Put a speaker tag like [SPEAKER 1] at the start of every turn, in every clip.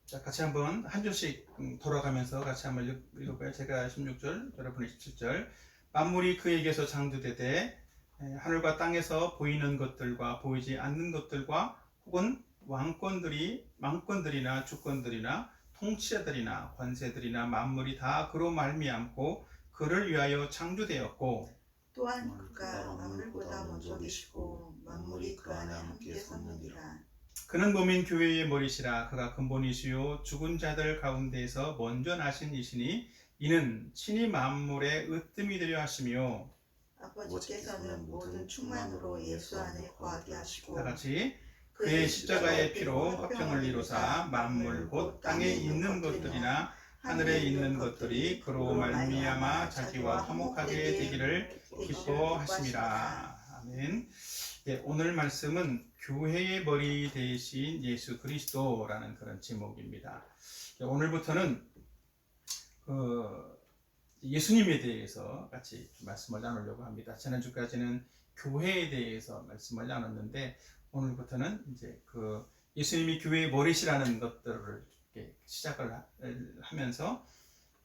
[SPEAKER 1] 자, 같이 한번 한 줄씩 돌아가면서 같이 한번 읽어봐요. 제가 16절, 여러분이 17절. 만물이 그에게서 창조되되 하늘과 땅에서 보이는 것들과 보이지 않는 것들과 혹은 왕권들이나 주권들이나 통치자들이나 권세들이나 만물이 다 그로 말미암고 그를 위하여 창조되었고
[SPEAKER 2] 또한 그가 만물보다 먼저 계시고 만물이 그 안에 함께 섰느니라.
[SPEAKER 1] 그는 몸인 교회의 머리시라. 그가 근본이시요 죽은 자들 가운데에서 먼저 나신 이시니 이는 친히 만물의 으뜸이 되려 하시며
[SPEAKER 2] 아버지께서는 모든 충만으로 예수 안에 거하게 하시고
[SPEAKER 1] 다같이 그의 십자가의 피로 화평을 이루사 만물 곧 땅에 있는 것들이나 하늘에 있는 것들이 그로 말미암아 자기와 화목하게 되기를 기뻐하심이라. 아멘. 오늘 말씀은 교회의 머리 되신 예수 그리스도라는 그런 제목입니다. 오늘부터는 예수님에 대해서 같이 말씀을 나누려고 합니다. 지난주까지는 교회에 대해서 말씀을 나눴는데 오늘부터는 이제 예수님이 교회의 머리시라는 것들을 시작을 하면서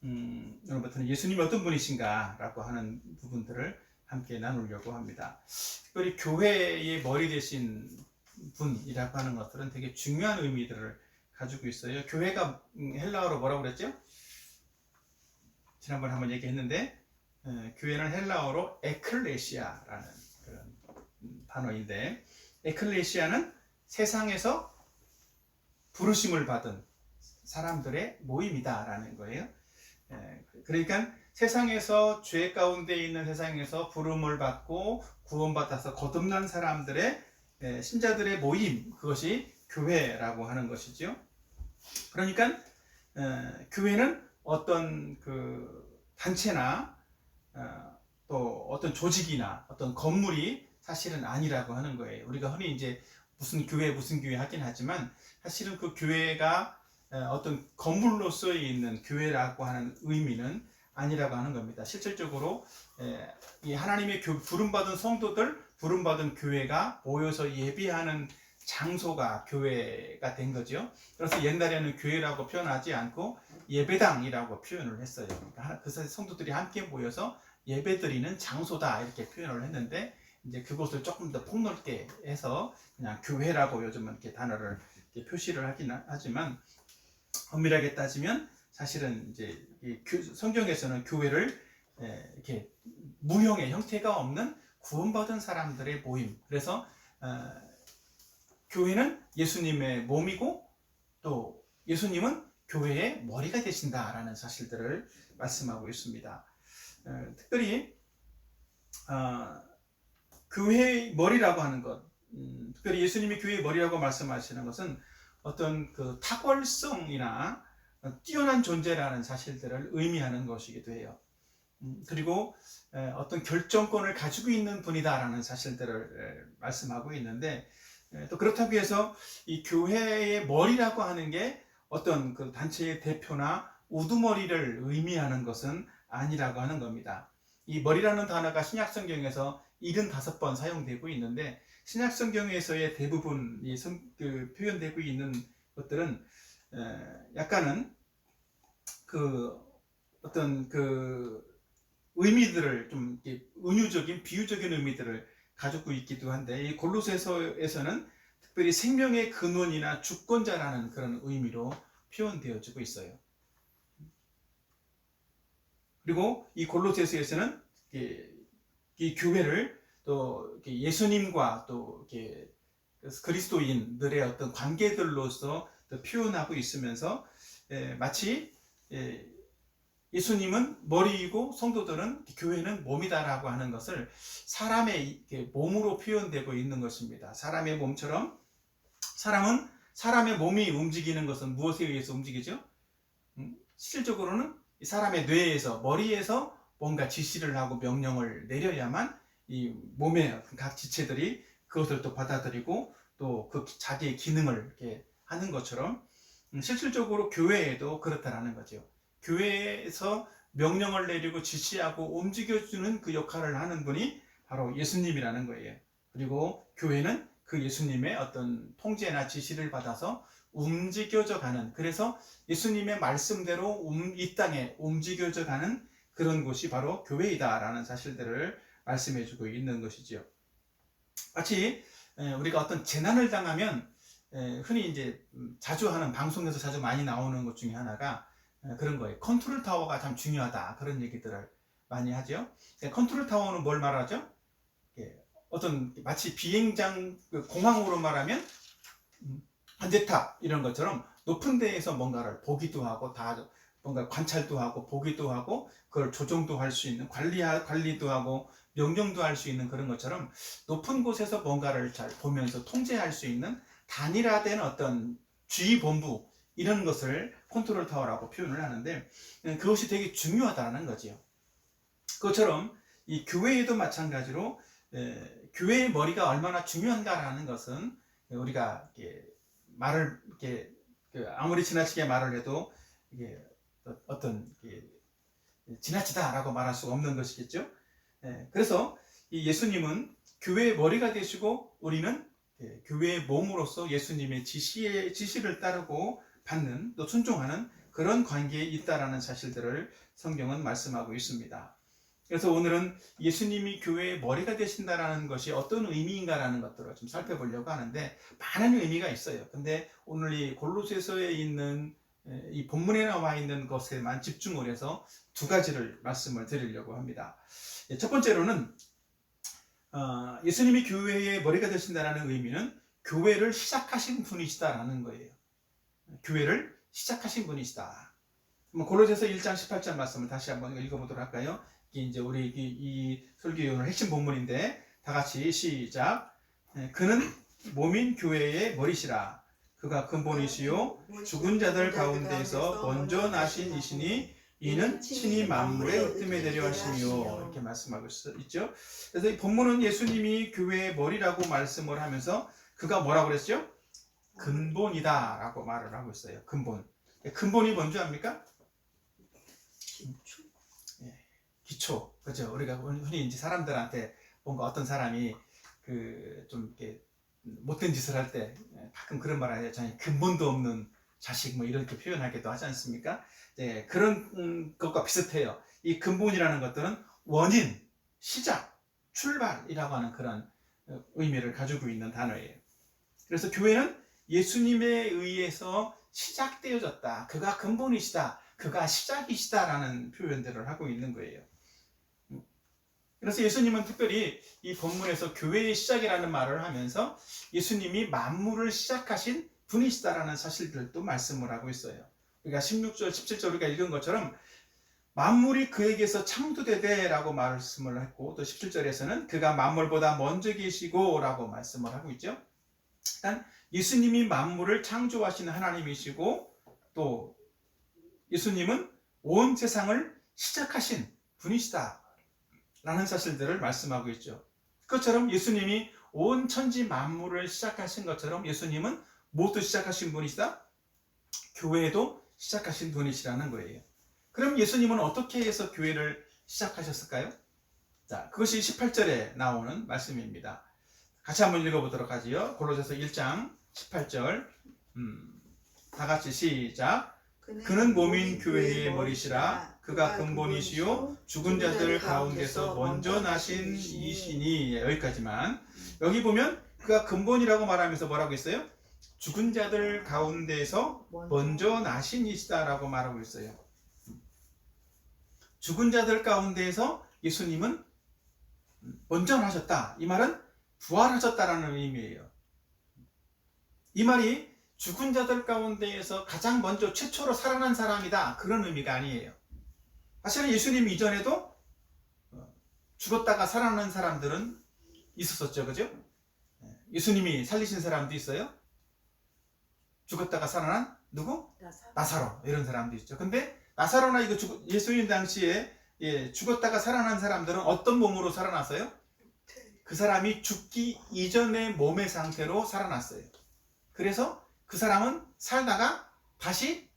[SPEAKER 1] 오늘부터는 예수님이 어떤 분이신가라고 하는 부분들을 함께 나누려고 합니다. 특별히 교회의 머리 되신 분이라고 하는 것들은 되게 중요한 의미들을 가지고 있어요. 교회가 헬라어로 뭐라고 그랬죠? 지난번에 한번 얘기했는데 교회는 헬라어로 에클레시아라는 그런 단어인데 에클레시아는 세상에서 부르심을 받은 사람들의 모임이다라는 거예요. 그러니까 세상에서 죄 가운데 있는 세상에서 부름을 받고 구원받아서 거듭난 사람들의 신자들의 모임, 그것이 교회라고 하는 것이죠. 그러니까 교회는 어떤 단체나 또 어떤 조직이나 어떤 건물이 사실은 아니라고 하는 거예요. 우리가 흔히 이제 무슨 교회 하긴 하지만 사실은 그 교회가 어떤 건물로서 있는 교회라고 하는 의미는 아니라고 하는 겁니다. 실질적으로 이 하나님의 부름받은 성도들, 부름받은 교회가 모여서 예배하는 장소가 교회가 된 거죠. 그래서 옛날에는 교회라고 표현하지 않고 예배당이라고 표현을 했어요. 그러니까 그 성도들이 함께 모여서 예배드리는 장소다 이렇게 표현을 했는데 이제 그것을 조금 더 폭넓게 해서 그냥 교회라고 요즘은 이렇게 단어를 이렇게 표시를 하긴 하지만 엄밀하게 따지면 사실은 이제 성경에서는 교회를 이렇게 무형의 형태가 없는 구원받은 사람들의 모임. 그래서 교회는 예수님의 몸이고 또 예수님은 교회의 머리가 되신다라는 사실들을 말씀하고 있습니다. 특별히 교회의 머리라고 하는 것, 특별히 예수님이 교회의 머리라고 말씀하시는 것은 어떤 탁월성이나 뛰어난 존재라는 사실들을 의미하는 것이기도 해요. 그리고 어떤 결정권을 가지고 있는 분이다라는 사실들을 말씀하고 있는데 또 그렇다고 해서 이 교회의 머리라고 하는 게 어떤 단체의 대표나 우두머리를 의미하는 것은 아니라고 하는 겁니다. 이 머리라는 단어가 신약성경에서 75번 사용되고 있는데 신약성경에서의 대부분 표현되고 있는 것들은 약간은 어떤 의미들을 좀 은유적인 비유적인 의미들을 가지고 있기도 한데 이 골로새서에서는 특별히 생명의 근원이나 주권자라는 그런 의미로 표현되어지고 있어요. 그리고 이 골로새서에서는 이 교회를 또 예수님과 또 그리스도인들의 어떤 관계들로서 표현하고 있으면서 마치 예수님은 머리이고 성도들은 교회는 몸이다라고 하는 것을 사람의 몸으로 표현되고 있는 것입니다. 사람의 몸처럼 사람은 사람의 몸이 움직이는 것은 무엇에 의해서 움직이죠? 실질적으로는 사람의 뇌에서 머리에서 뭔가 지시를 하고 명령을 내려야만 이 몸의 각 지체들이 그것을 또 받아들이고 또 자기의 기능을 이렇게 하는 것처럼 실질적으로 교회에도 그렇다라는 거죠. 교회에서 명령을 내리고 지시하고 움직여주는 그 역할을 하는 분이 바로 예수님이라는 거예요. 그리고 교회는 그 예수님의 어떤 통제나 지시를 받아서 움직여져 가는, 그래서 예수님의 말씀대로 이 땅에 움직여져 가는 그런 곳이 바로 교회이다라는 사실들을 말씀해 주고 있는 것이지요. 마치 우리가 어떤 재난을 당하면 흔히 이제 자주 하는, 방송에서 자주 많이 나오는 것 중에 하나가 그런 거예요. 컨트롤 타워가 참 중요하다, 그런 얘기들을 많이 하죠. 컨트롤 타워는 뭘 말하죠? 어떤 마치 비행장, 공항으로 말하면 관제탑 이런 것처럼 높은 데에서 뭔가를 보기도 하고, 다 뭔가 관찰도 하고 보기도 하고, 그걸 조정도 할 수 있는, 관리도 하고 명령도 할 수 있는 그런 것처럼 높은 곳에서 뭔가를 잘 보면서 통제할 수 있는 단일화된 어떤 지휘본부, 이런 것을 컨트롤 타워라고 표현을 하는데, 그것이 되게 중요하다는 거지요. 그것처럼 이 교회에도 마찬가지로 교회의 머리가 얼마나 중요한가라는 것은 우리가 말을 아무리 지나치게 말을 해도 이게 어떤 지나치다라고 말할 수가 없는 것이겠죠. 그래서 이 예수님은 교회의 머리가 되시고, 우리는 교회의 몸으로서 예수님의 지시를 따르고 받는, 또 순종하는 그런 관계에 있다라는 사실들을 성경은 말씀하고 있습니다. 그래서 오늘은 예수님이 교회의 머리가 되신다라는 것이 어떤 의미인가라는 것들을 좀 살펴보려고 하는데, 많은 의미가 있어요. 근데 오늘 이 골로새서에 있는 이 본문에 나와 있는 것에만 집중을 해서 두 가지를 말씀을 드리려고 합니다. 첫 번째로는 예수님이 교회의 머리가 되신다는 의미는 교회를 시작하신 분이시다라는 거예요. 교회를 시작하신 분이시다. 골로새서 1장 18절 말씀을 다시 한번 읽어보도록 할까요? 이게 이제 우리 이 설교의 오늘 핵심 본문인데, 다 같이 시작. 그는 몸인 교회의 머리시라. 그가 근본이시요 죽은 자들 가운데에서 먼저 나신 이시니 이는 친히 만물의 으뜸에 되려 하시며, 이렇게 말씀하고 있죠. 그래서 이 본문은 예수님이 교회의 머리라고 말씀을 하면서 그가 뭐라고 그랬죠? 근본이다 라고 말을 하고 있어요. 근본이 뭔지 압니까? 기초. 그죠? 우리가 흔히 이제 사람들한테 뭔가 어떤 사람이 좀 이렇게 못된 짓을 할 때 가끔 그런 말을 하잖아요. 근본도 없는 자식, 뭐 이렇게 표현하기도 하지 않습니까? 그런 것과 비슷해요. 이 근본이라는 것들은 원인, 시작, 출발이라고 하는 그런 의미를 가지고 있는 단어예요. 그래서 교회는 예수님에 의해서 시작되어졌다. 그가 근본이시다. 그가 시작이시다라는 표현들을 하고 있는 거예요. 그래서 예수님은 특별히 이 본문에서 교회의 시작이라는 말을 하면서 예수님이 만물을 시작하신 분이시다라는 사실들도 말씀을 하고 있어요. 우리가 16절, 17절 우리가 읽은 것처럼 만물이 그에게서 창조되되 라고 말씀을 했고, 또 17절에서는 그가 만물보다 먼저 계시고 라고 말씀을 하고 있죠. 일단 예수님이 만물을 창조하시는 하나님이시고, 또 예수님은 온 세상을 시작하신 분이시다 라는 사실들을 말씀하고 있죠. 그것처럼 예수님이 온 천지 만물을 시작하신 것처럼 예수님은 무엇도 시작하신 분이시다? 교회도 시작하신 분이시라는 거예요. 그럼 예수님은 어떻게 해서 교회를 시작하셨을까요? 자, 그것이 18절에 나오는 말씀입니다. 같이 한번 읽어보도록 하지요. 골로새서 1장 18절 다 같이 시작. 그는 몸인 교회의 머리시라. 그가 근본이시요 죽은 자들 가운데서 먼저 나신 이시니. 여기까지만. 여기 보면 그가 근본이라고 말하면서 뭐라고 했어요? 죽은 자들 가운데서 먼저 나신 이시다라고 말하고 있어요. 죽은 자들 가운데에서 예수님은 먼저 나셨다. 이 말은 부활하셨다라는 의미예요. 이 말이 죽은 자들 가운데에서 가장 먼저 최초로 살아난 사람이다, 그런 의미가 아니에요. 사실은 예수님 이전에도 죽었다가 살아난 사람들은 있었었죠. 그죠? 예수님이 살리신 사람도 있어요. 죽었다가 살아난 누구? 나사로. 이런 사람도 있죠. 근데 나사로나 이거 예수님 당시에 죽었다가 살아난 사람들은 어떤 몸으로 살아났어요? 그 사람이 죽기 이전의 몸의 상태로 살아났어요. 그래서 그 사람은 살다가 다시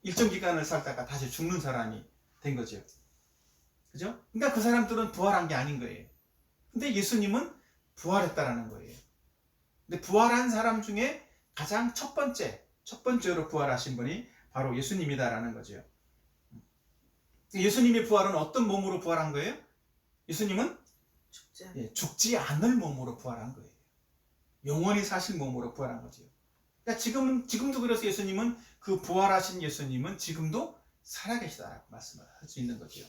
[SPEAKER 1] 일정 기간을 살다가 다시 죽는 사람이 된 거죠. 그죠? 그러니까 그 사람들은 부활한 게 아닌 거예요. 근데 예수님은 부활했다라는 거예요. 근데 부활한 사람 중에 가장 첫 번째, 첫 번째로 부활하신 분이 바로 예수님이다라는 거죠. 예수님의 부활은 어떤 몸으로 부활한 거예요? 예수님은 죽지 않을 몸으로 부활한 거예요. 영원히 사실 몸으로 부활한 거죠. 그러니까 지금도 그래서 예수님은 그 부활하신 예수님은 지금도 살아계시다라고 말씀을 할 수 있는 거죠.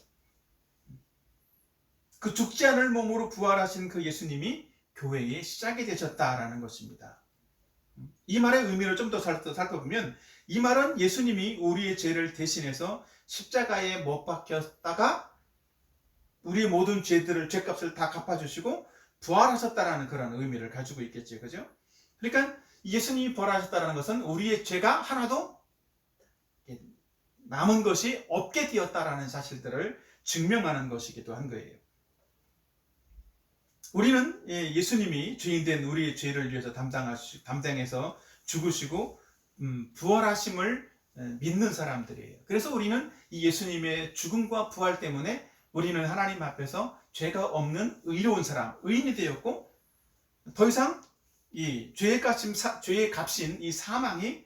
[SPEAKER 1] 그 죽지 않을 몸으로 부활하신 그 예수님이 교회의 시작이 되셨다라는 것입니다. 이 말의 의미를 좀 더 살펴보면 이 말은 예수님이 우리의 죄를 대신해서 십자가에 못 박혔다가 우리의 모든 죄값을 다 갚아주시고 부활하셨다라는 그런 의미를 가지고 있겠죠. 그죠? 그러니까 예수님이 부활하셨다는 것은 우리의 죄가 하나도 남은 것이 없게 되었다라는 사실들을 증명하는 것이기도 한 거예요. 우리는 예수님이 죄인된 우리의 죄를 위해서 담당해서 죽으시고 부활하심을 믿는 사람들이에요. 그래서 우리는 이 예수님의 죽음과 부활 때문에 우리는 하나님 앞에서 죄가 없는 의로운 사람, 의인이 되었고 더 이상 이 죄의 값인 이 사망이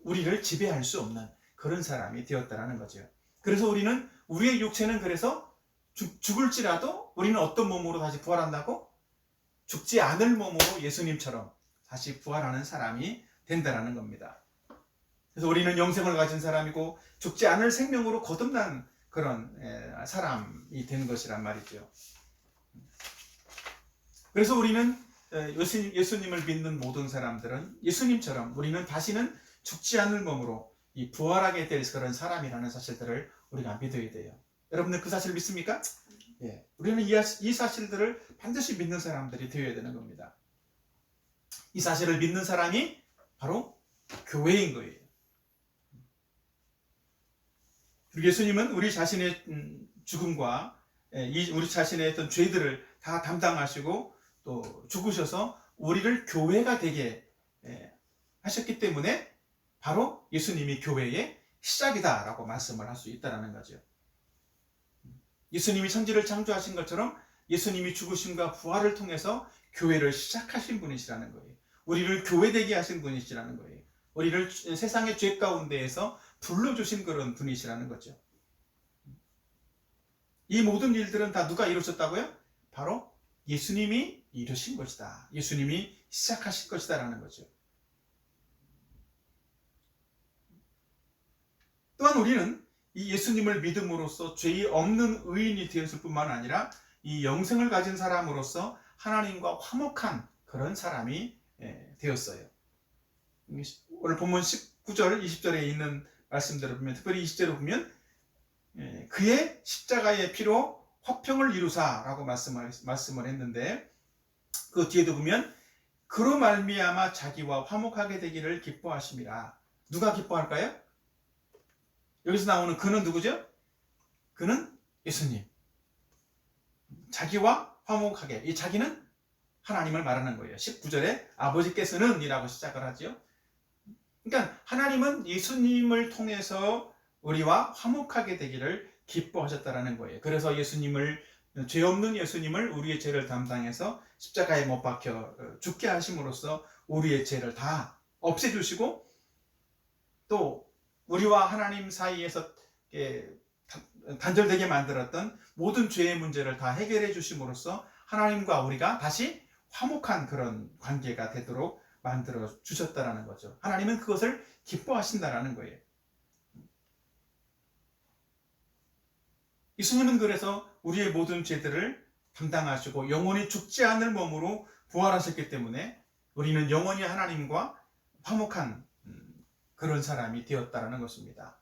[SPEAKER 1] 우리를 지배할 수 없는 그런 사람이 되었다라는 거죠. 그래서 우리는 우리의 육체는 그래서 죽을지라도 우리는 어떤 몸으로 다시 부활한다고? 죽지 않을 몸으로 예수님처럼 다시 부활하는 사람이 된다라는 겁니다. 그래서 우리는 영생을 가진 사람이고 죽지 않을 생명으로 거듭난 그런 사람이 되는 것이란 말이죠. 그래서 우리는 예수님을 믿는 모든 사람들은 예수님처럼 우리는 다시는 죽지 않을 몸으로 이 부활하게 될 그런 사람이라는 사실들을 우리가 믿어야 돼요. 여러분들 그 사실 믿습니까? 예, 우리는 이 사실들을 반드시 믿는 사람들이 되어야 되는 겁니다. 이 사실을 믿는 사람이 바로 교회인 거예요. 그리고 예수님은 우리 자신의 죽음과 우리 자신의 어떤 죄들을 다 담당하시고 또 죽으셔서 우리를 교회가 되게 하셨기 때문에 바로 예수님이 교회의 시작이다라고 말씀을 할 수 있다는 거죠. 예수님이 천지를 창조하신 것처럼 예수님이 죽으심과 부활을 통해서 교회를 시작하신 분이시라는 거예요. 우리를 교회되게 하신 분이시라는 거예요. 우리를 세상의 죄 가운데에서 불러주신 그런 분이시라는 거죠. 이 모든 일들은 다 누가 이루셨다고요? 바로 예수님이 이루신 것이다. 예수님이 시작하신 것이다라는 거죠. 또한 우리는 이 예수님을 믿음으로써 죄 없는 의인이 되었을 뿐만 아니라 이 영생을 가진 사람으로서 하나님과 화목한 그런 사람이 되었어요. 오늘 본문 19절, 20절에 있는 말씀대로 보면, 특별히 20절에 보면 그의 십자가의 피로 화평을 이루사라고 말씀을 했는데 그 뒤에도 보면 그로 말미암아 자기와 화목하게 되기를 기뻐하심이라. 누가 기뻐할까요? 여기서 나오는 그는 누구죠? 그는 예수님. 자기와 화목하게. 이 자기는 하나님을 말하는 거예요. 19절에 아버지께서는 이라고 시작을 하죠. 그러니까 하나님은 예수님을 통해서 우리와 화목하게 되기를 기뻐하셨다라는 거예요. 그래서 죄 없는 예수님을 우리의 죄를 담당해서 십자가에 못 박혀 죽게 하심으로써 우리의 죄를 다 없애주시고 또 우리와 하나님 사이에서 단절되게 만들었던 모든 죄의 문제를 다 해결해 주심으로써 하나님과 우리가 다시 화목한 그런 관계가 되도록 만들어 주셨다라는 거죠. 하나님은 그것을 기뻐하신다라는 거예요. 예수님은 그래서 우리의 모든 죄들을 담당하시고 영원히 죽지 않을 몸으로 부활하셨기 때문에 우리는 영원히 하나님과 화목한 그런 사람이 되었다라는 것입니다.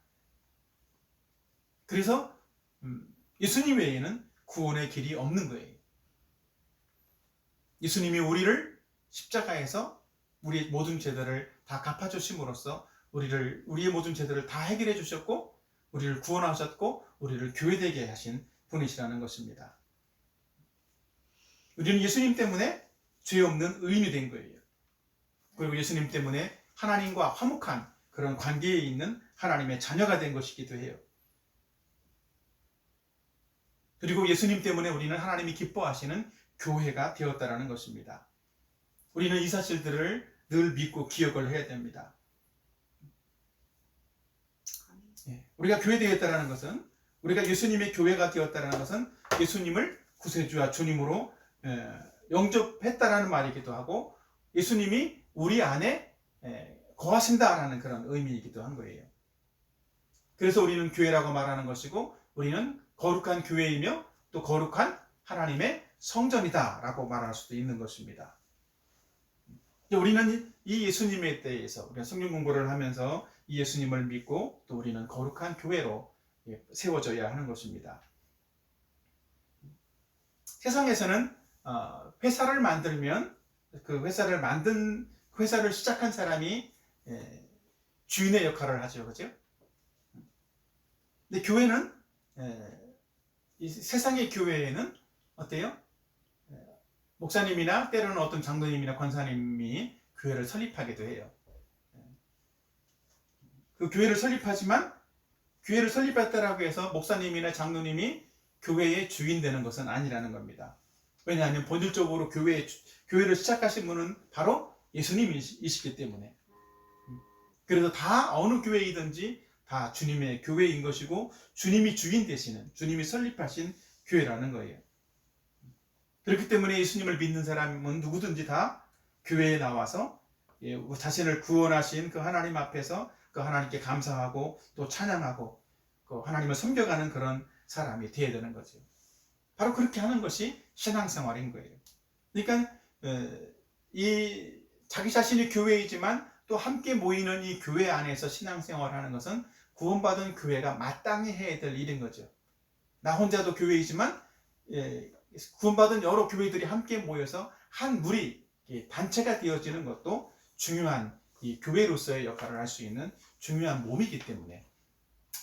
[SPEAKER 1] 그래서 예수님 외에는 구원의 길이 없는 거예요. 예수님이 우리를 십자가에서 우리의 모든 죄들을 다 갚아주심으로써 우리의 모든 죄들을 다 해결해 주셨고 우리를 구원하셨고 우리를 교회되게 하신 분이시라는 것입니다. 우리는 예수님 때문에 죄 없는 의인이 된 거예요. 그리고 예수님 때문에 하나님과 화목한 그런 관계에 있는 하나님의 자녀가 된 것이기도 해요. 그리고 예수님 때문에 우리는 하나님이 기뻐하시는 교회가 되었다라는 것입니다. 우리는 이 사실들을 늘 믿고 기억을 해야 됩니다. 우리가 교회 되었다라는 것은, 우리가 예수님의 교회가 되었다라는 것은 예수님을 구세주와 주님으로 영접했다라는 말이기도 하고, 예수님이 우리 안에 거하신다라는 그런 의미이기도 한 거예요. 그래서 우리는 교회라고 말하는 것이고, 우리는 거룩한 교회이며 또 거룩한 하나님의 성전이다라고 말할 수도 있는 것입니다. 우리는 이 예수님에 대해서, 우리가 성경 공부를 하면서 이 예수님을 믿고 또 우리는 거룩한 교회로 세워져야 하는 것입니다. 세상에서는 회사를 만들면 그 회사를 시작한 사람이 주인의 역할을 하죠, 그렇죠? 근데 교회는, 이 세상의 교회에는 어때요? 목사님이나 때로는 어떤 장로님이나 권사님이 교회를 설립하기도 해요. 그 교회를 설립하지만, 교회를 설립했다라고 해서 목사님이나 장로님이 교회의 주인 되는 것은 아니라는 겁니다. 왜냐하면 본질적으로 교회를 시작하신 분은 바로 예수님이시기 때문에. 그래서 다 어느 교회이든지 다 주님의 교회인 것이고, 주님이 주인 되시는, 주님이 설립하신 교회라는 거예요. 그렇기 때문에 예수님을 믿는 사람은 누구든지 다 교회에 나와서 자신을 구원하신 그 하나님 앞에서 그 하나님께 감사하고 또 찬양하고 그 하나님을 섬겨가는 그런 사람이 되어야 되는 거죠. 바로 그렇게 하는 것이 신앙생활인 거예요. 그러니까 이 자기 자신이 교회이지만 또 함께 모이는 이 교회 안에서 신앙생활하는 것은 구원받은 교회가 마땅히 해야 될 일인 거죠. 나 혼자도 교회이지만 구원받은 여러 교회들이 함께 모여서 한 무리, 단체가 되어지는 것도 중요한 이 교회로서의 역할을 할 수 있는 중요한 몸이기 때문에,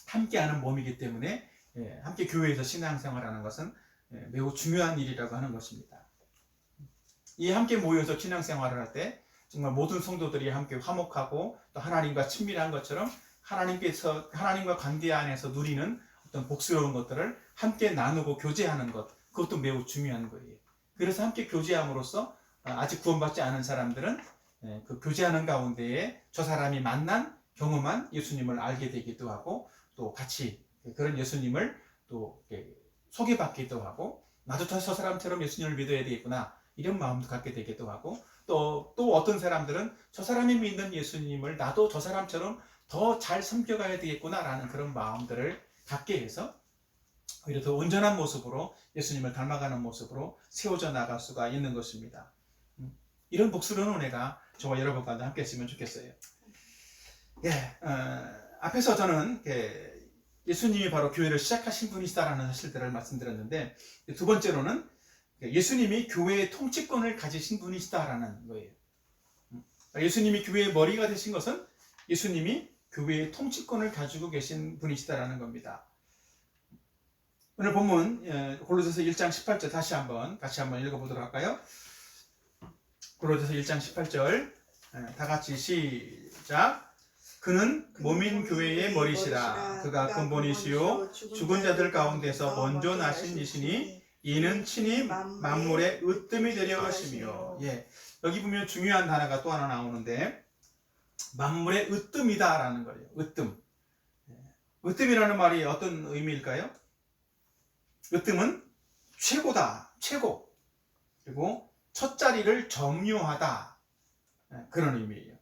[SPEAKER 1] 함께하는 몸이기 때문에 함께 교회에서 신앙생활하는 것은 매우 중요한 일이라고 하는 것입니다. 이 함께 모여서 신앙생활을 할 때 정말 모든 성도들이 함께 화목하고 또 하나님과 친밀한 것처럼 하나님과 관계 안에서 누리는 어떤 복스러운 것들을 함께 나누고 교제하는 것, 그것도 매우 중요한 거예요. 그래서 함께 교제함으로써 아직 구원받지 않은 사람들은 그 교제하는 가운데에 저 사람이 만난 경험한 예수님을 알게 되기도 하고, 또 같이 그런 예수님을 또 소개받기도 하고, 나도 저 사람처럼 예수님을 믿어야 되겠구나 이런 마음도 갖게 되기도 하고, 또 어떤 사람들은 저 사람이 믿는 예수님을 나도 저 사람처럼 더 잘 섬겨가야 되겠구나 라는 그런 마음들을 갖게 해서 오히려 더 온전한 모습으로 예수님을 닮아가는 모습으로 세워져 나갈 수가 있는 것입니다. 이런 복스러운 은혜가 저와 여러분과 함께 했으면 좋겠어요. 앞에서 저는 예수님이 바로 교회를 시작하신 분이시다라는 사실들을 말씀드렸는데, 두 번째로는 예수님이 교회의 통치권을 가지신 분이시다라는 거예요. 예수님이 교회의 머리가 되신 것은 예수님이 교회의 통치권을 가지고 계신 분이시다라는 겁니다. 오늘 본문 골로새서 1장 18절 같이 한번 읽어보도록 할까요? 골로새서 1장 18절 다 같이 시작. 그는 몸인 교회의 머리시라. 그가 근본이시요 죽은 자들 가운데서 먼저 나신 이시니 이는 친히 만물의 으뜸이 되려 하시며. 여기 보면 중요한 단어가 또 하나 나오는데, 만물의 으뜸이다라는 거예요. 으뜸. 으뜸이라는 말이 어떤 의미일까요? 으뜸은 최고다, 최고. 그리고 첫 자리를 점유하다, 그런 의미예요.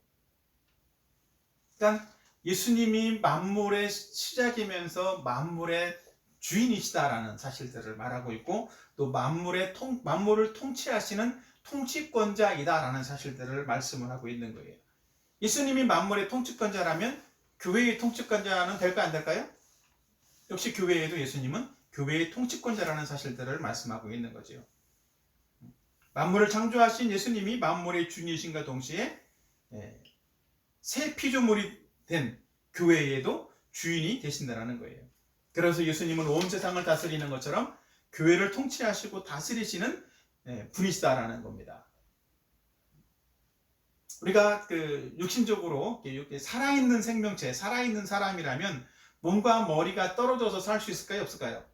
[SPEAKER 1] 일단 예수님이 만물의 시작이면서 만물의 주인이시다라는 사실들을 말하고 있고, 또 만물을 통치하시는 통치권자이다라는 사실들을 말씀을 하고 있는 거예요. 예수님이 만물의 통치권자라면 교회의 통치권자는 될까 안 될까요? 역시 교회에도 예수님은 교회의 통치권자라는 사실들을 말씀하고 있는 거죠. 만물을 창조하신 예수님이 만물의 주인이신과 동시에 새 피조물이 된 교회에도 주인이 되신다는 거예요. 그래서 예수님은 온 세상을 다스리는 것처럼 교회를 통치하시고 다스리시는 분이시다라는 겁니다. 우리가 육신적으로 살아있는 생명체, 살아있는 사람이라면 몸과 머리가 떨어져서 살 수 있을까요? 없을까요?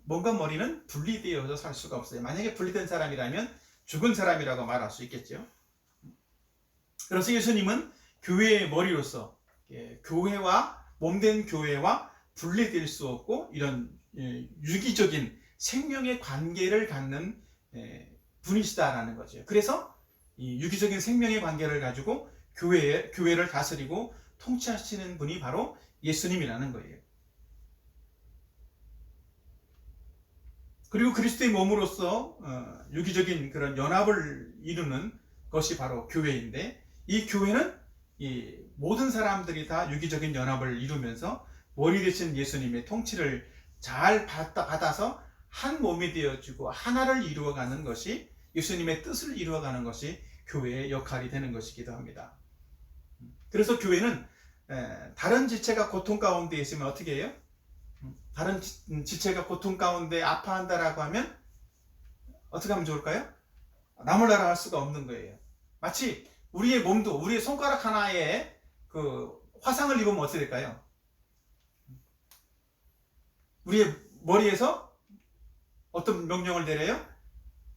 [SPEAKER 1] 몸과 머리는 분리되어서 살 수가 없어요. 만약에 분리된 사람이라면 죽은 사람이라고 말할 수 있겠죠. 그래서 예수님은 교회의 머리로서 교회와 몸된 교회와 분리될 수 없고 이런 유기적인 생명의 관계를 갖는 분이시다라는 거죠. 그래서 이 유기적인 생명의 관계를 가지고 교회를 다스리고 통치하시는 분이 바로 예수님이라는 거예요. 그리고 그리스도의 몸으로서 유기적인 그런 연합을 이루는 것이 바로 교회인데, 이 교회는 이 모든 사람들이 다 유기적인 연합을 이루면서 머리 대신 예수님의 통치를 잘 받아서 한 몸이 되어지고 하나를 이루어가는 것이, 예수님의 뜻을 이루어가는 것이 교회의 역할이 되는 것이기도 합니다. 그래서 교회는 다른 지체가 고통 가운데 있으면 어떻게 해요? 다른 지체가 고통 가운데 아파한다라고 하면 어떻게 하면 좋을까요? 나몰라라 할 수가 없는 거예요. 마치 우리의 몸도 우리의 손가락 하나에 그 화상을 입으면 어떻게 될까요? 우리의 머리에서 어떤 명령을 내려요?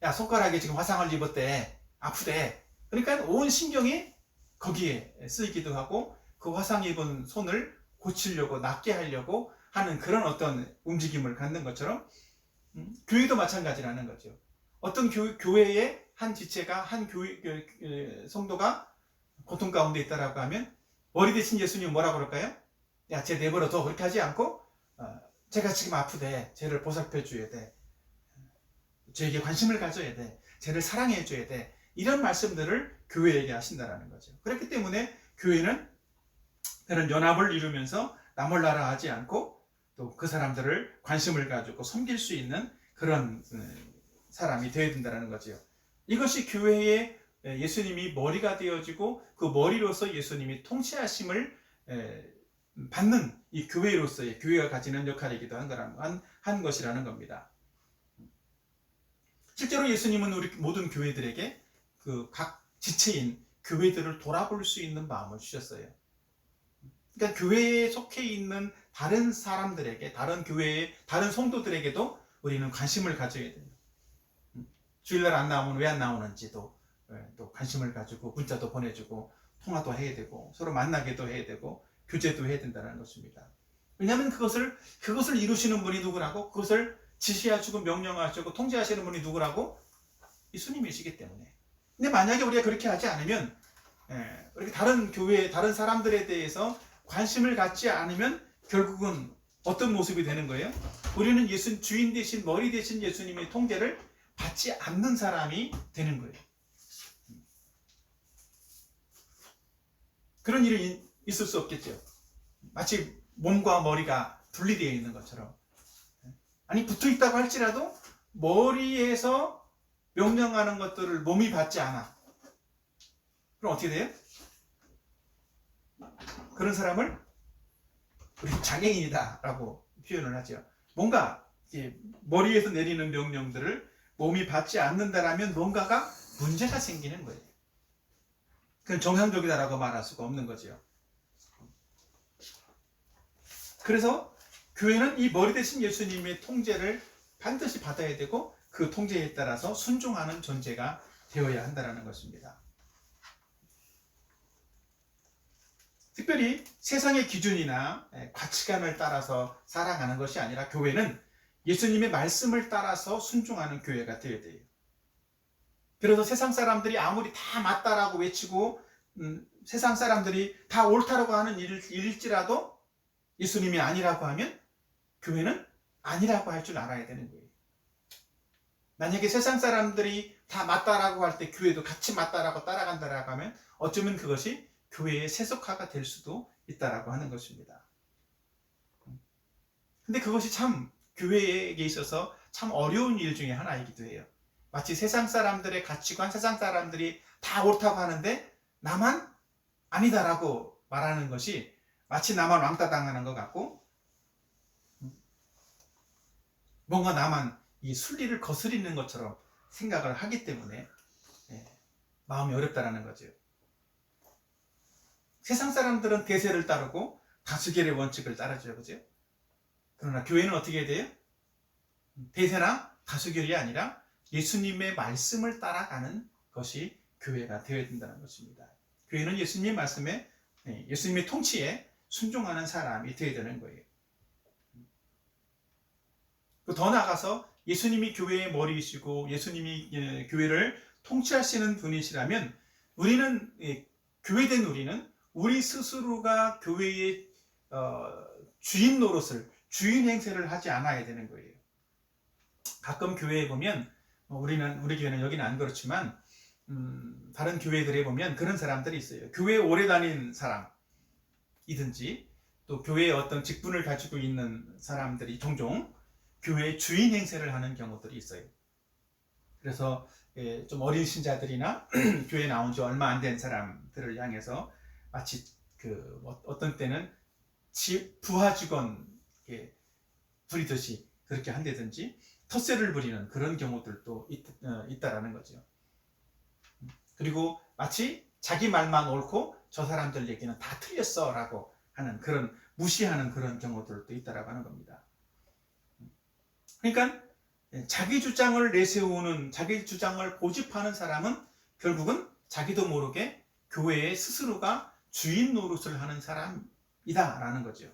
[SPEAKER 1] 야, 손가락에 지금 화상을 입었대. 아프대. 그러니까 온 신경이 거기에 쓰이기도 하고 그 화상 입은 손을 고치려고, 낫게 하려고 하는 그런 어떤 움직임을 갖는 것처럼 교회도 마찬가지라는 거죠. 어떤 교회의 한 지체가, 한 성도가 고통 가운데 있다라고 하면 머리 대신 예수님 뭐라고 그럴까요? 야, 쟤 내버려둬. 그렇게 하지 않고 쟤가 지금 아프대. 쟤를 보살펴 줘야 돼. 쟤에게 관심을 가져야 돼. 쟤를 사랑해 줘야 돼. 이런 말씀들을 교회에게 하신다라는 거죠. 그렇기 때문에 교회는 그런 연합을 이루면서 나몰라라 하지 않고 또 그 사람들을 관심을 가지고 섬길 수 있는 그런 사람이 되어야 된다는 거죠. 이것이 교회의 예수님이 머리가 되어지고 그 머리로서 예수님이 통치하심을 받는 이 교회로서의, 교회가 가지는 역할이기도 한 것이라는 겁니다. 실제로 예수님은 우리 모든 교회들에게 그 각 지체인 교회들을 돌아볼 수 있는 마음을 주셨어요. 그러니까 교회에 속해 있는 다른 사람들에게, 다른 교회의 다른 성도들에게도 우리는 관심을 가져야 돼요. 주일날 안 나오면 왜 안 나오는지도 또 관심을 가지고 문자도 보내주고 통화도 해야 되고 서로 만나게도 해야 되고 교제도 해야 된다는 것입니다. 왜냐하면 그것을 이루시는 분이 누구라고, 그것을 지시하시고 명령하시고 통제하시는 분이 누구라고? 예수님이시기 때문에. 근데 만약에 우리가 그렇게 하지 않으면, 이렇게 다른 교회, 다른 사람들에 대해서 관심을 갖지 않으면 결국은 어떤 모습이 되는 거예요? 우리는 주인 대신, 머리 대신 예수님의 통제를 받지 않는 사람이 되는 거예요. 그런 일이 있을 수 없겠죠. 마치 몸과 머리가 분리되어 있는 것처럼. 아니, 붙어 있다고 할지라도 머리에서 명령하는 것들을 몸이 받지 않아. 그럼 어떻게 돼요? 그런 사람을 우리 장애인이다 라고 표현을 하죠. 뭔가 머리에서 내리는 명령들을 몸이 받지 않는다라면 뭔가가 문제가 생기는 거예요. 그건 정상적이다라고 말할 수가 없는 거죠. 그래서 교회는 이 머리 대신 예수님의 통제를 반드시 받아야 되고 그 통제에 따라서 순종하는 존재가 되어야 한다는 것입니다. 특별히 세상의 기준이나 가치관을 따라서 살아가는 것이 아니라 교회는 예수님의 말씀을 따라서 순종하는 교회가 되어야 돼요. 그래서 세상 사람들이 아무리 다 맞다라고 외치고 세상 사람들이 다 옳다라고 하는 일일지라도 예수님이 아니라고 하면 교회는 아니라고 할 줄 알아야 되는 거예요. 만약에 세상 사람들이 다 맞다라고 할 때 교회도 같이 맞다라고 따라간다라고 하면 어쩌면 그것이 교회의 세속화가 될 수도 있다라고 하는 것입니다. 근데 그것이 참 교회에게 있어서 참 어려운 일 중에 하나이기도 해요. 마치 세상 사람들의 가치관, 세상 사람들이 다 옳다고 하는데 나만 아니다라고 말하는 것이 마치 나만 왕따 당하는 것 같고 뭔가 나만 이 순리를 거스리는 것처럼 생각을 하기 때문에 마음이 어렵다라는 거죠. 세상 사람들은 대세를 따르고 다수결의 원칙을 따르죠. 그죠? 그러나 교회는 어떻게 해야 돼요? 대세나 다수결이 아니라 예수님의 말씀을 따라가는 것이 교회가 되어야 된다는 것입니다. 교회는 예수님의 말씀에, 예수님의 통치에 순종하는 사람이 되어야 되는 거예요. 더 나아가서 예수님이 교회의 머리이시고 예수님이 교회를 통치하시는 분이시라면 우리는 교회된 우리는 우리 스스로가 교회의 주인 노릇을 주인 행세를 하지 않아야 되는 거예요. 가끔 교회에 보면 우리 교회는 여기는 안 그렇지만 다른 교회들에 보면 그런 사람들이 있어요. 교회에 오래 다닌 사람이든지 또 교회에 어떤 직분을 가지고 있는 사람들이 종종 교회의 주인 행세를 하는 경우들이 있어요. 그래서 좀 어린 신자들이나 교회에 나온 지 얼마 안 된 사람들을 향해서 마치 어떤 때는 부하 직원 부리듯이 그렇게 한다든지 텃세를 부리는 그런 경우들도 있다라는 거죠. 그리고 마치 자기 말만 옳고 저 사람들 얘기는 다 틀렸어 라고 하는 그런 무시하는 그런 경우들도 있다라고 하는 겁니다. 그러니까 자기 주장을 내세우는, 자기 주장을 고집하는 사람은 결국은 자기도 모르게 교회에 스스로가 주인 노릇을 하는 사람이다라는 거죠.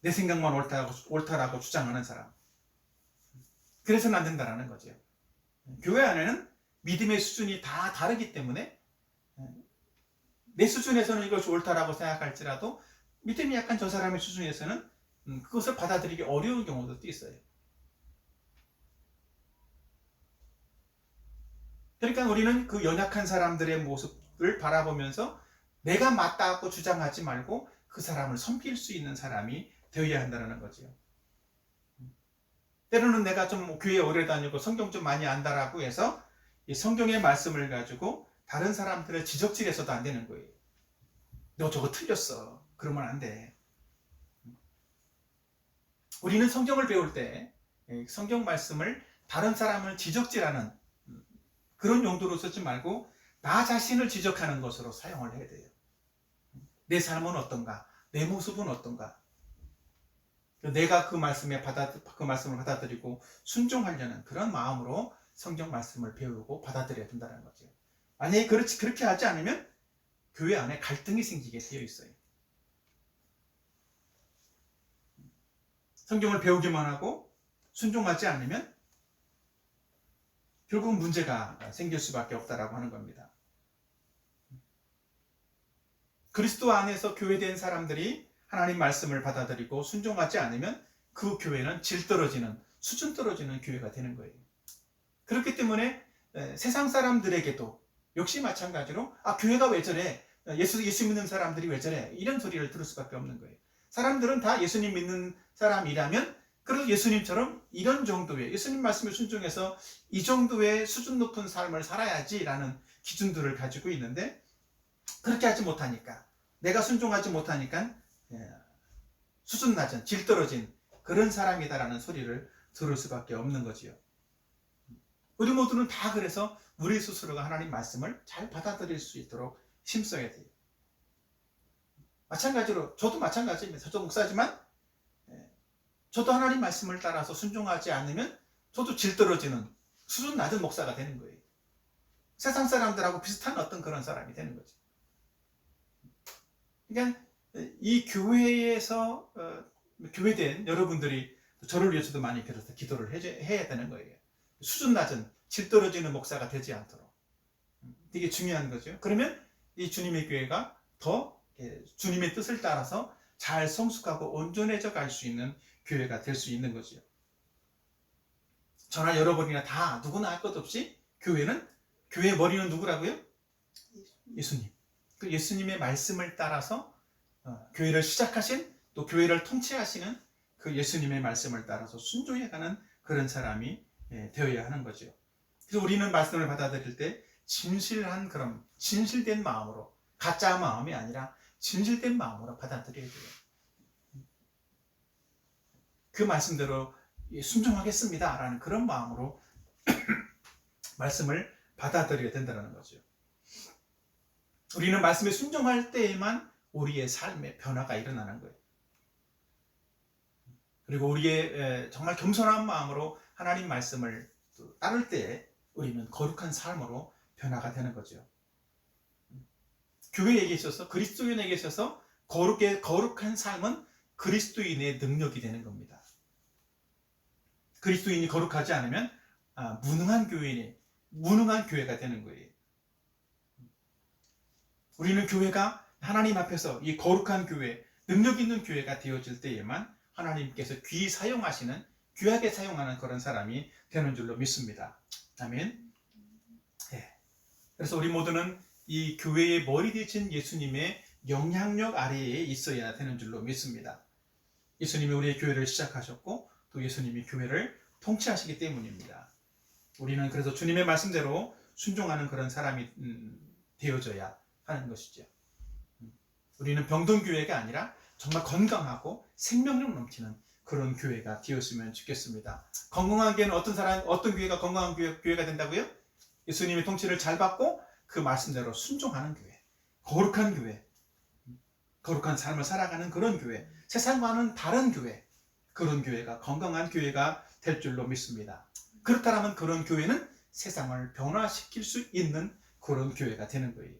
[SPEAKER 1] 내 생각만 옳다라고 주장하는 사람. 그래서는 안 된다라는 거죠. 교회 안에는 믿음의 수준이 다 다르기 때문에 내 수준에서는 이것이 옳다라고 생각할지라도 믿음이 약간 저 사람의 수준에서는 그것을 받아들이기 어려운 경우도 있어요. 그러니까 우리는 그 연약한 사람들의 모습을 바라보면서 내가 맞다고 주장하지 말고 그 사람을 섬길 수 있는 사람이 되어야 한다는 거죠. 때로는 내가 좀 교회에 오래 다니고 성경 좀 많이 안다라고 해서 이 성경의 말씀을 가지고 다른 사람들을 지적질해서도 안 되는 거예요. 너 저거 틀렸어. 그러면 안 돼. 우리는 성경을 배울 때 성경 말씀을 다른 사람을 지적질하는 그런 용도로 쓰지 말고 나 자신을 지적하는 것으로 사용을 해야 돼요. 내 삶은 어떤가? 내 모습은 어떤가? 내가 그 말씀을 받아들이고 순종하려는 그런 마음으로 성경 말씀을 배우고 받아들여야 된다는 거죠. 만약에 그렇게 하지 않으면 교회 안에 갈등이 생기게 되어 있어요. 성경을 배우기만 하고 순종하지 않으면 결국 문제가 생길 수밖에 없다라고 하는 겁니다. 그리스도 안에서 교회된 사람들이 하나님 말씀을 받아들이고 순종하지 않으면 그 교회는 질 떨어지는, 수준 떨어지는 교회가 되는 거예요. 그렇기 때문에 세상 사람들에게도 역시 마찬가지로 교회가 왜 저래? 예수 믿는 사람들이 왜 저래? 이런 소리를 들을 수밖에 없는 거예요. 사람들은 다 예수님 믿는 사람이라면 그래도 예수님처럼 이런 정도의 예수님 말씀에 순종해서 이 정도의 수준 높은 삶을 살아야지라는 기준들을 가지고 있는데 그렇게 하지 못하니까 내가 순종하지 못하니까 수준 낮은 질 떨어진 그런 사람이다라는 소리를 들을 수밖에 없는 거지요. 우리 모두는 다 그래서 우리 스스로가 하나님 말씀을 잘 받아들일 수 있도록 힘써야 돼요. 마찬가지로 저도 마찬가지입니다. 저도 목사지만 저도 하나님 말씀을 따라서 순종하지 않으면 저도 질 떨어지는 수준 낮은 목사가 되는 거예요. 세상 사람들하고 비슷한 어떤 그런 사람이 되는 거죠. 그러니까 이 교회에서 교회된 여러분들이 저를 위해서도 많이 그래서 기도를 해야 되는 거예요. 수준 낮은 질 떨어지는 목사가 되지 않도록. 되게 중요한 거죠. 그러면 이 주님의 교회가 더 주님의 뜻을 따라서 잘 성숙하고 온전해져 갈 수 있는 교회가 될 수 있는 거죠. 저나 여러분이나 다 누구나 할 것 없이 교회의 머리는 누구라고요? 예수님. 그 예수님의 말씀을 따라서 교회를 시작하신 또 교회를 통치하시는 그 예수님의 말씀을 따라서 순종해가는 그런 사람이 되어야 하는 거죠. 그래서 우리는 말씀을 받아들일 때 진실된 마음으로, 가짜 마음이 아니라 진실된 마음으로 받아들여야 돼요. 그 말씀대로 순종하겠습니다 라는 그런 마음으로 말씀을 받아들여야 된다는 거죠. 우리는 말씀에 순종할 때에만 우리의 삶의 변화가 일어나는 거예요. 그리고 우리의 정말 겸손한 마음으로 하나님 말씀을 따를 때 우리는 거룩한 삶으로 변화가 되는 거죠. 교회에 계셔서 그리스도인에게 있어서 거룩한 삶은 그리스도인의 능력이 되는 겁니다. 그리스도인이 거룩하지 않으면 무능한 교회가 되는 거예요. 우리는 교회가 하나님 앞에서 이 거룩한 교회, 능력 있는 교회가 되어질 때에만 하나님께서 귀하게 사용하는 그런 사람이 되는 줄로 믿습니다. 아멘. 예. 그래서 우리 모두는 이 교회의 머리 되신 예수님의 영향력 아래에 있어야 되는 줄로 믿습니다. 예수님이 우리의 교회를 시작하셨고 또 예수님이 교회를 통치하시기 때문입니다. 우리는 그래서 주님의 말씀대로 순종하는 그런 사람이 되어져야 하는 것이죠. 우리는 병든 교회가 아니라 정말 건강하고 생명력 넘치는 그런 교회가 되었으면 좋겠습니다. 건강한 교회는 어떤 교회가 건강한 교회가 된다고요? 예수님의 통치를 잘 받고 그 말씀대로 순종하는 교회, 거룩한 교회, 거룩한 삶을 살아가는 그런 교회, 세상과는 다른 교회, 그런 교회가 건강한 교회가 될 줄로 믿습니다. 그렇다면 그런 교회는 세상을 변화시킬 수 있는 그런 교회가 되는 거예요.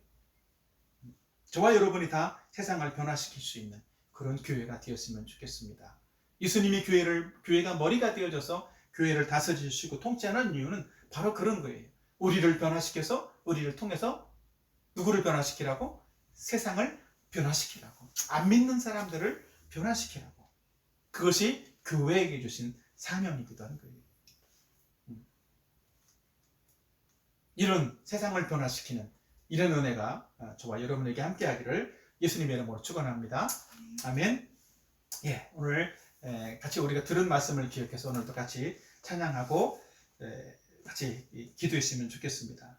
[SPEAKER 1] 저와 여러분이 다 세상을 변화시킬 수 있는 그런 교회가 되었으면 좋겠습니다. 예수님이 교회가 머리가 되어져서 교회를 다스리시고 통치하는 이유는 바로 그런 거예요. 우리를 변화시켜서 우리를 통해서 누구를 변화시키라고? 세상을 변화시키라고. 안 믿는 사람들을 변화시키라고. 그것이 교회에게 주신 사명이기도 한 거예요. 이런 세상을 변화시키는 이런 은혜가 저와 여러분에게 함께하기를 예수님의 이름으로 축원합니다. 아멘. 예, 오늘 같이 우리가 들은 말씀을 기억해서 오늘도 같이 찬양하고 같이 기도했으면 좋겠습니다.